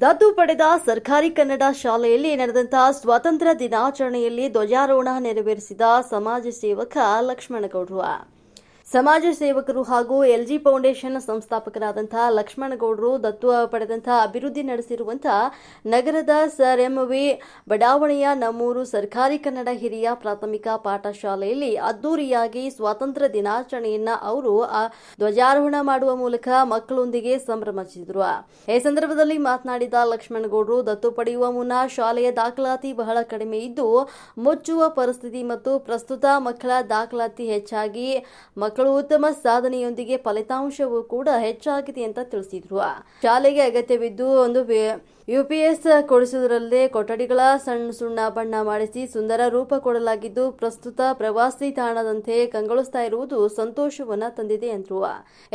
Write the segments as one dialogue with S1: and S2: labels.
S1: ದತ್ತು ಪಡೆದ ಸರ್ಕಾರಿ ಕನ್ನಡ ಶಾಲೆಯಲ್ಲಿ ನಡೆದಂತಹ ಸ್ವಾತಂತ್ರ್ಯ ದಿನಾಚರಣೆಯಲ್ಲಿ ಧ್ವಜಾರೋಹಣ ನೆರವೇರಿಸಿದ ಸಮಾಜ ಸೇವಕ ಲಕ್ಷ್ಮಣಗೌಡರು. ಸಮಾಜ ಸೇವಕರು ಹಾಗೂ ಎಲ್ಜಿ ಫೌಂಡೇಶನ್ ಸಂಸ್ಥಾಪಕರಾದಂತಹ ಲಕ್ಷ್ಮಣಗೌಡರು ದತ್ತು ಪಡೆದಂತಹ ಅಭಿವೃದ್ಧಿ ನಡೆಸಿರುವಂತಹ ನಗರದ ಸರ್ ಎಂವಿ ಬಡಾವಣೆಯ ನಮ್ಮೂರು ಸರ್ಕಾರಿ ಕನ್ನಡ ಹಿರಿಯ ಪ್ರಾಥಮಿಕ ಪಾಠಶಾಲೆಯಲ್ಲಿ ಅದ್ದೂರಿಯಾಗಿ ಸ್ವಾತಂತ್ರ್ಯ ದಿನಾಚರಣೆಯನ್ನ ಅವರು ಧ್ವಜಾರೋಹಣ ಮಾಡುವ ಮೂಲಕ ಮಕ್ಕಳೊಂದಿಗೆ ಸಂಭ್ರಮಿಸಿದರು. ಈ ಸಂದರ್ಭದಲ್ಲಿ ಮಾತನಾಡಿದ ಲಕ್ಷ್ಮಣಗೌಡರು, ದತ್ತು ಪಡೆಯುವ ಮುನ್ನ ಶಾಲೆಯ ದಾಖಲಾತಿ ಬಹಳ ಕಡಿಮೆ ಇದ್ದು ಮುಚ್ಚುವ ಪರಿಸ್ಥಿತಿ ಮತ್ತು ಪ್ರಸ್ತುತ ಮಕ್ಕಳ ದಾಖಲಾತಿ ಹೆಚ್ಚಾಗಿ ಮಕ್ಕಳು ಉತ್ತಮ ಸಾಧನೆಯೊಂದಿಗೆ ಫಲಿತಾಂಶವೂ ಕೂಡ ಹೆಚ್ಚಾಗಿದೆ ಅಂತ ತಿಳಿಸಿದ್ರು. ಶಾಲೆಗೆ ಅಗತ್ಯವಿದ್ದು ಒಂದು ಯುಪಿಎಸ್ ಕೊಡಿಸುವುದರಲ್ಲದೆ ಕೊಠಡಿಗಳ ಸುಣ್ಣ ಬಣ್ಣ ಮಾಡಿಸಿ ಸುಂದರ ರೂಪ ಕೊಡಲಾಗಿದ್ದು ಪ್ರಸ್ತುತ ಪ್ರವಾಸಿ ತಾಣದಂತೆ ಕಂಗೊಳಿಸ್ತಾ ಇರುವುದು ಸಂತೋಷವನ್ನ ತಂದಿದೆ ಎಂದರು.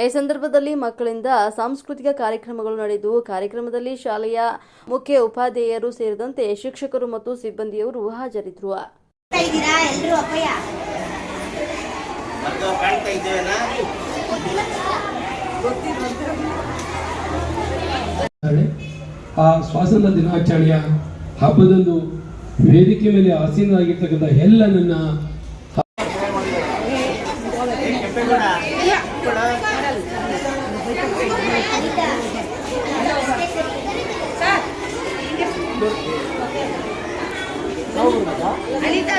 S1: ಈ ಸಂದರ್ಭದಲ್ಲಿ ಮಕ್ಕಳಿಂದ ಸಾಂಸ್ಕೃತಿಕ ಕಾರ್ಯಕ್ರಮಗಳು ನಡೆದು ಕಾರ್ಯಕ್ರಮದಲ್ಲಿ ಶಾಲೆಯ ಮುಖ್ಯ ಉಪಾಧ್ಯಾಯರು ಸೇರಿದಂತೆ ಶಿಕ್ಷಕರು ಮತ್ತು ಸಿಬ್ಬಂದಿಯವರು ಹಾಜರಿದ್ದರು.
S2: ಆ ಸ್ವಾತಂತ್ರ್ಯ ದಿನಾಚರಣೆಯ ಹಬ್ಬದಂದು ವೇದಿಕೆ ಮೇಲೆ ಆಸೀನರಾಗಿರ್ತಕ್ಕಂಥ ಎಲ್ಲ ನನ್ನ
S3: ಅನಿತಾ